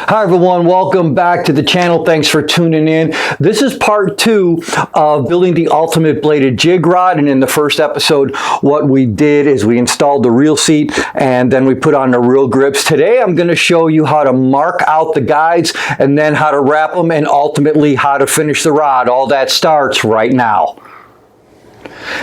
Hi everyone, welcome back to the channel. Thanks for tuning in. This is part 2 of building the ultimate bladed jig rod, and in the first episode what we did is we installed the reel seat and then we put on the reel grips. Today I'm going to show you how to mark out the guides and then how to wrap them and ultimately how to finish the rod. All that starts right now.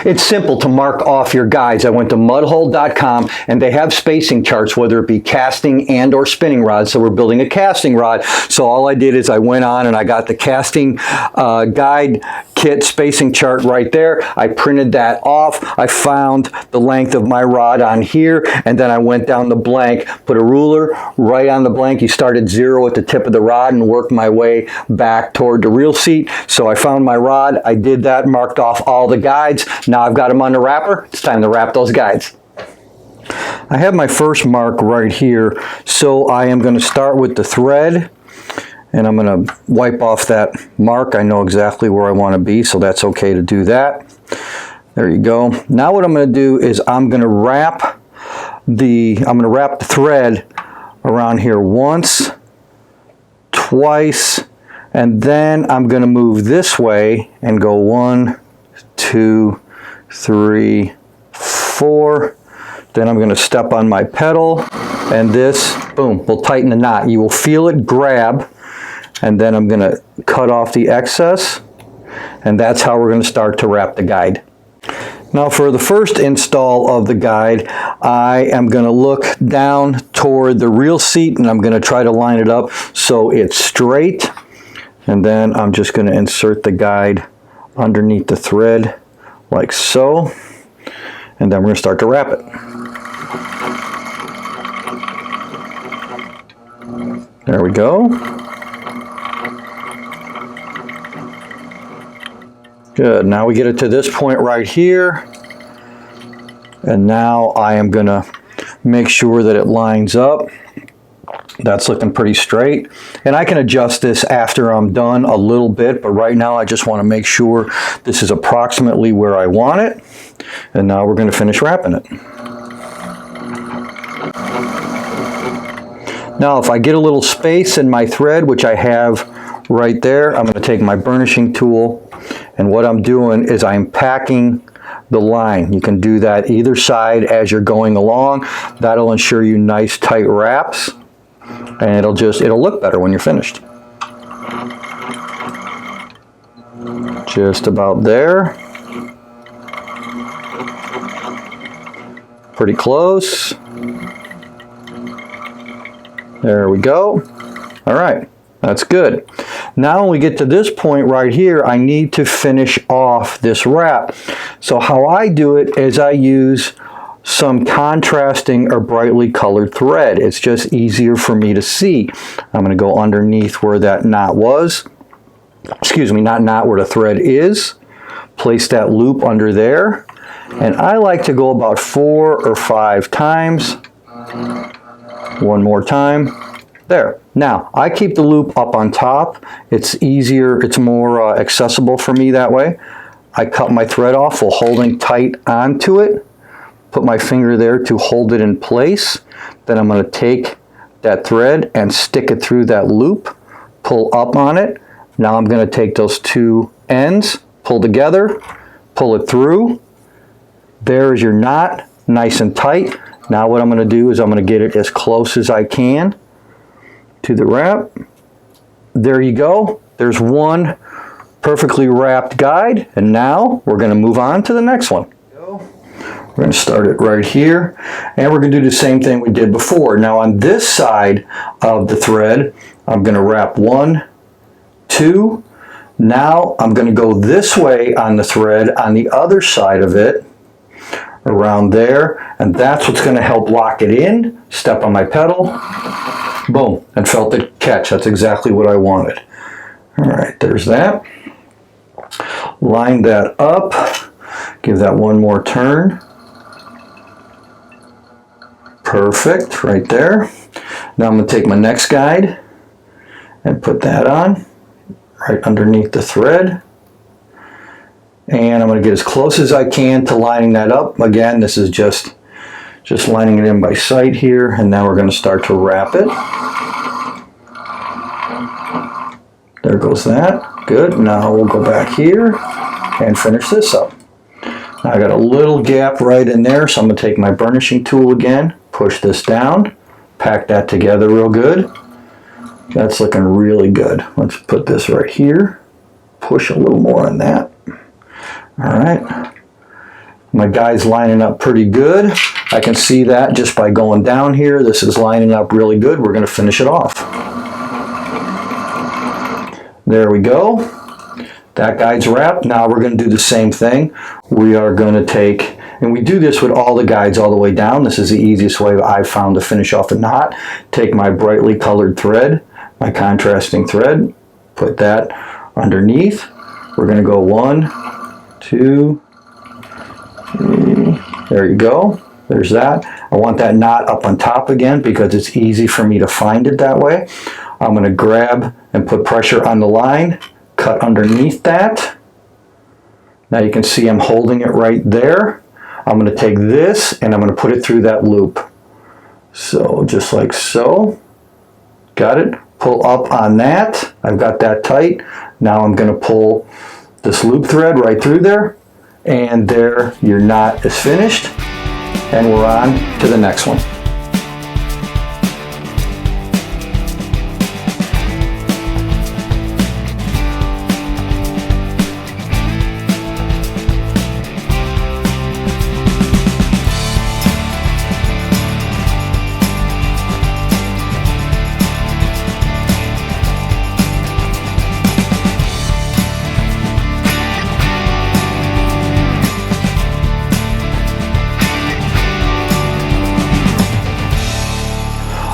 It's simple to mark off your guides. I went to mudhole.com and they have spacing charts, whether it be casting and or spinning rods. So we're building a casting rod. So all I did is I went on and I got the casting guide kit spacing chart right there. I printed that off. I found the length of my rod on here, and then I went down the blank, put a ruler right on the blank. You start at 0 at the tip of the rod and work my way back toward the reel seat. So I found my rod. I did that, marked off all the guides. Now I've got them on the wrapper. It's time to wrap those guides. I have my first mark right here. So I am going to start with the thread. And I'm going to wipe off that mark. I know exactly where I want to be, so that's okay to do that. There you go. Now what I'm going to do is I'm going to wrap the thread around here once, twice, and then I'm going to move this way and go 1, 2, 3, 4. Then I'm going to step on my pedal, and this, boom, will tighten the knot. You will feel it grab. And then I'm going to cut off the excess, and that's how we're going to start to wrap the guide. Now for the first install of the guide, I am going to look down toward the reel seat and I'm going to try to line it up so it's straight. And then I'm just going to insert the guide underneath the thread like so. And then we're going to start to wrap it. There we go. Good, now we get it to this point right here, and now I am going to make sure that it lines up. That's looking pretty straight, and I can adjust this after I'm done a little bit, but right now I just want to make sure this is approximately where I want it, and now we're going to finish wrapping it. Now if I get a little space in my thread, which I have right there, I'm going to take my burnishing tool, and what I'm doing is I'm packing the line. You can do that either side as you're going along. That'll ensure you nice tight wraps, and it'll look better when you're finished. Just about there. Pretty close. There we go. All right. That's good. Now when we get to this point right here, I need to finish off this wrap. So how I do it is I use some contrasting or brightly colored thread. It's just easier for me to see. I'm going to go underneath where that knot was. Excuse me, not knot, where the thread is. Place that loop under there. And I like to go about 4 or 5 times. One more time. There. Now, I keep the loop up on top. It's easier, it's more accessible for me that way. I cut my thread off while holding tight onto it. Put my finger there to hold it in place. Then I'm going to take that thread and stick it through that loop. Pull up on it. Now I'm going to take those 2 ends, pull together, pull it through. There's your knot, nice and tight. Now what I'm going to do is I'm going to get it as close as I can to the wrap. There you go. There's one perfectly wrapped guide, and now we're going to move on to the next one. We're going to start it right here, and we're going to do the same thing we did before. Now on this side of the thread, I'm going to wrap 1, 2. Now I'm going to go this way on the thread on the other side of it, around there, and that's what's going to help lock it in. Step on my pedal. Boom, and felt it catch. That's exactly what I wanted. All right, there's that. Line that up. Give that one more turn. Perfect, right there. Now I'm going to take my next guide and put that on right underneath the thread. And I'm going to get as close as I can to lining that up. Again, this is just lining it in by sight here, and now we're going to start to wrap it. There goes that. Good. Now we'll go back here and finish this up. Now I got a little gap right in there, so I'm going to take my burnishing tool again, push this down, pack that together real good. That's looking really good. Let's put this right here. Push a little more on that. All right. My guy's lining up pretty good. I can see that just by going down here. This is lining up really good. We're going to finish it off. There we go. That guide's wrapped. Now we're going to do the same thing. We are going to take, and we do this with all the guides all the way down. This is the easiest way I've found to finish off a knot. Take my brightly colored thread, my contrasting thread, put that underneath. We're going to go 1, 2, 3. There you go. There's that. I want that knot up on top again because it's easy for me to find it that way. I'm going to grab and put pressure on the line, cut underneath that. Now you can see I'm holding it right there. I'm going to take this and I'm going to put it through that loop. So just like so. Got it? Pull up on that. I've got that tight. Now I'm going to pull this loop thread right through there. And there, your knot is finished. And we're on to the next one.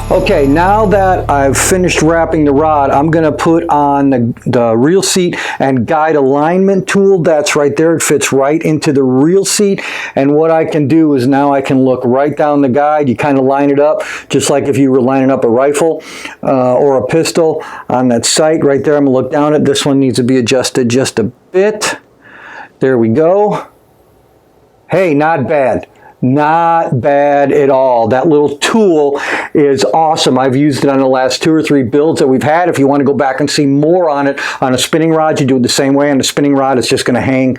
Okay, now that I've finished wrapping the rod, I'm going to put on the reel seat and guide alignment tool. That's right there. It fits right into the reel seat. And what I can do is now I can look right down the guide. You kind of line it up just like if you were lining up a rifle or a pistol on that sight right there. I'm going to look down at this one. Needs to be adjusted just a bit. There we go. Hey, not bad. Not bad at all. That little tool is awesome. I've used it on the last 2 or 3 builds that we've had. If you want to go back and see more on it, on a spinning rod, you do it the same way. On the spinning rod, it's just going to hang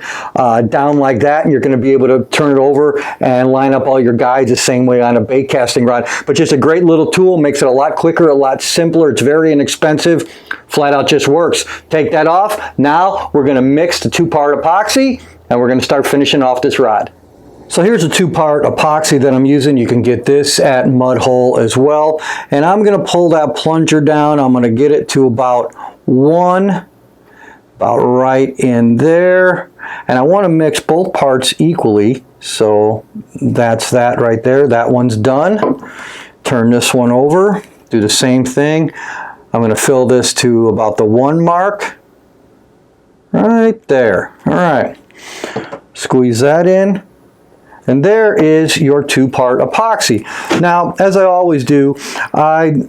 down like that, and you're going to be able to turn it over and line up all your guides the same way on a bait casting rod. But just a great little tool, makes it a lot quicker, a lot simpler. It's very inexpensive. Flat out just works. Take that off. Now we're going to mix the 2-part epoxy, and we're going to start finishing off this rod. So here's a 2-part epoxy that I'm using. You can get this at Mud Hole as well. And I'm going to pull that plunger down. I'm going to get it to about 1, about right in there. And I want to mix both parts equally. So that's that right there. That one's done. Turn this one over. Do the same thing. I'm going to fill this to about the 1 mark. Right there. All right. Squeeze that in. And there is your 2-part epoxy. Now, as I always do, I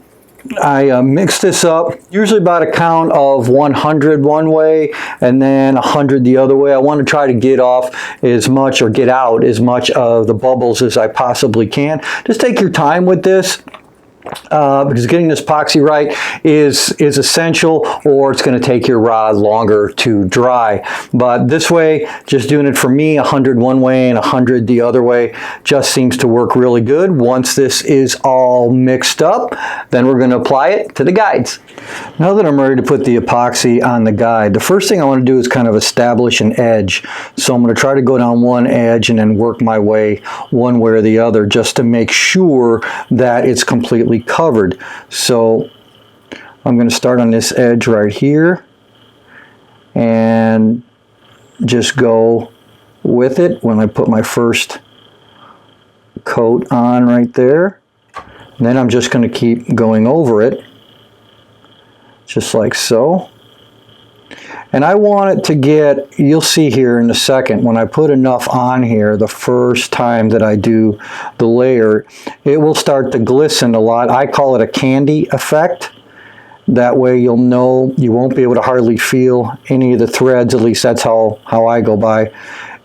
mix this up, usually about a count of 100 one way and then 100 the other way. I want to try to get off as much or get out as much of the bubbles as I possibly can. Just take your time with this. Because getting this epoxy right is essential, or it's going to take your rod longer to dry. But this way, just doing it for me, 100 one way and 100 the other way, just seems to work really good. Once this is all mixed up, then we're going to apply it to the guides. Now that I'm ready to put the epoxy on the guide, the first thing I want to do is kind of establish an edge. So I'm going to try to go down one edge and then work my way one way or the other just to make sure that it's completely covered. So I'm going to start on this edge right here and just go with it when I put my first coat on right there. And then I'm just going to keep going over it just like so. And I want it to get, you'll see here in a second, when I put enough on here the first time that I do the layer, it will start to glisten a lot. I call it a candy effect. That way you'll know, you won't be able to hardly feel any of the threads, at least that's how I go by,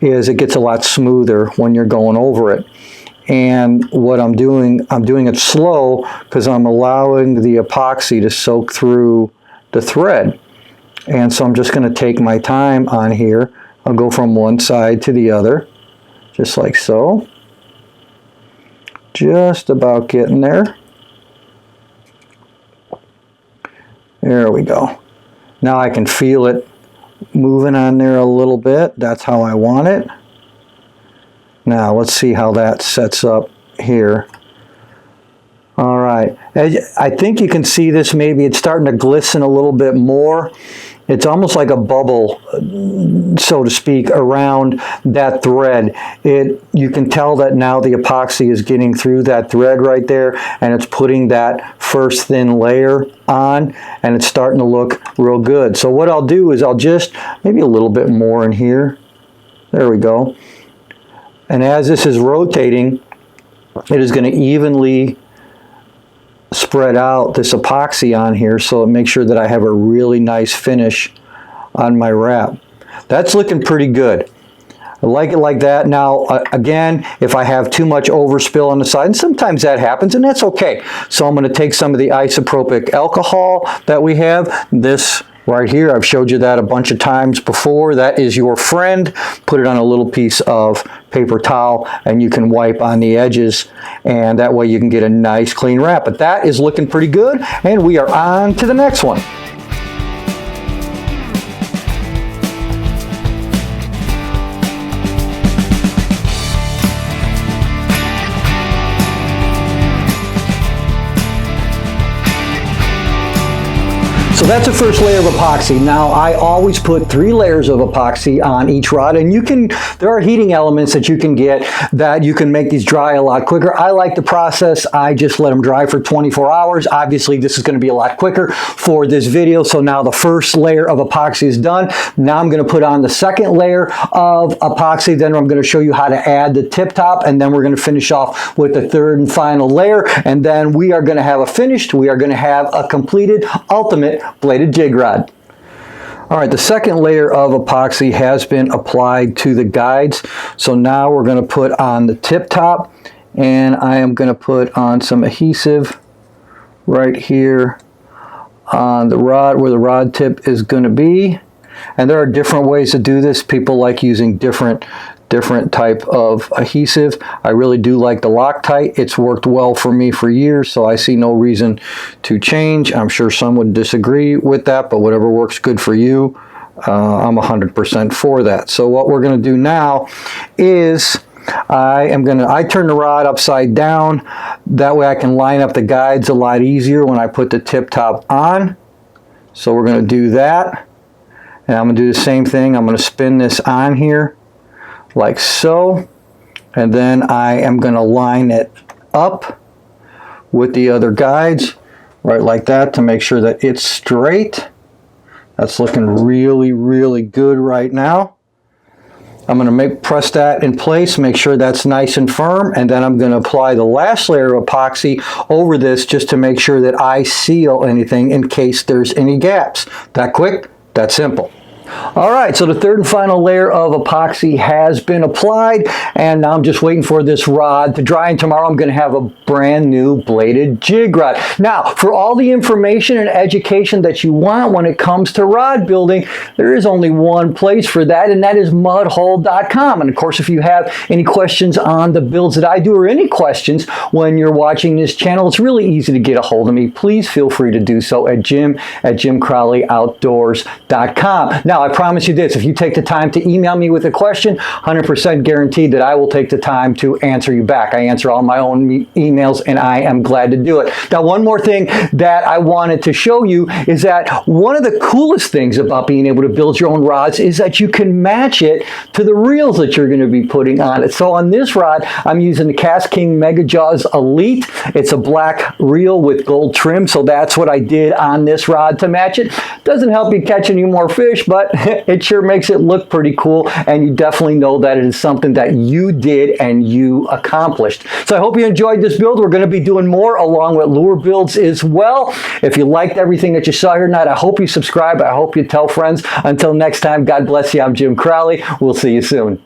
is it gets a lot smoother when you're going over it. And what I'm doing it slow because I'm allowing the epoxy to soak through the thread. And so I'm just going to take my time on here. I'll go from one side to the other, just like so. Just about getting there. There we go. Now I can feel it moving on there a little bit. That's how I want it. Now let's see how that sets up here. All right. I think you can see this. Maybe it's starting to glisten a little bit more. It's almost like a bubble, so to speak, around that thread. You can tell that now the epoxy is getting through that thread right there, and it's putting that first thin layer on, and it's starting to look real good. So what I'll do is I'll just, maybe a little bit more in here. There we go. And as this is rotating, it is going to evenly spread out this epoxy on here, so it makes sure that I have a really nice finish on my wrap. That's looking pretty good. I like it like that. Now again, if I have too much overspill on the side, and sometimes that happens, and that's okay. So I'm going to take some of the isopropic alcohol that we have. This right here, I've showed you that a bunch of times before. That is your friend. Put it on a little piece of paper towel and you can wipe on the edges, and that way you can get a nice clean wrap. But that is looking pretty good, and we are on to the next one. So that's the first layer of epoxy. Now I always put 3 layers of epoxy on each rod, and there are heating elements that you can get that you can make these dry a lot quicker. I like the process. I just let them dry for 24 hours. Obviously this is going to be a lot quicker for this video. So now the first layer of epoxy is done. Now I'm going to put on the second layer of epoxy. Then I'm going to show you how to add the tip top, and then we're going to finish off with the third and final layer, and then we are going to have we are going to have a completed ultimate bladed jig rod. All right, the second layer of epoxy has been applied to the guides. So now we're going to put on the tip top, and I am going to put on some adhesive right here on the rod where the rod tip is going to be. And there are different ways to do this. People like using different type of adhesive. I really do like the Loctite. It's worked well for me for years, so I see no reason to change. I'm sure some would disagree with that, but whatever works good for you, I'm 100% for that. So what we're going to do now is I turn the rod upside down. That way I can line up the guides a lot easier when I put the tip top on. So we're going to do that, and I'm going to do the same thing. I'm going to spin this on here like so, and then I am going to line it up with the other guides right like that to make sure that it's straight. That's looking really, really good right now. I'm going to press that in place, make sure that's nice and firm, and then I'm going to apply the last layer of epoxy over this just to make sure that I seal anything in case there's any gaps. That quick, that simple. All right, so the third and final layer of epoxy has been applied, and now I'm just waiting for this rod to dry, and tomorrow I'm going to have a brand new bladed jig rod. Now, for all the information and education that you want when it comes to rod building, there is only one place for that, and that is mudhole.com. And of course, if you have any questions on the builds that I do, or any questions when you're watching this channel, it's really easy to get a hold of me. Please feel free to do so at jim@jimcrowleyoutdoors.com. Now, I promise you this, if you take the time to email me with a question, 100% guaranteed that I will take the time to answer you back. I answer all my own emails, and I am glad to do it. Now, one more thing that I wanted to show you is that one of the coolest things about being able to build your own rods is that you can match it to the reels that you're going to be putting on it. So on this rod, I'm using the Cast King Mega Jaws Elite. It's a black reel with gold trim, so that's what I did on this rod to match it. Doesn't help you catch any more fish, but it sure makes it look pretty cool, and you definitely know that it is something that you did and you accomplished. So I hope you enjoyed this build. We're going to be doing more along with lure builds as well. If you liked everything that you saw here tonight, I hope you subscribe. I hope you tell friends. Until next time, God bless you. I'm Jim Crowley. We'll see you soon.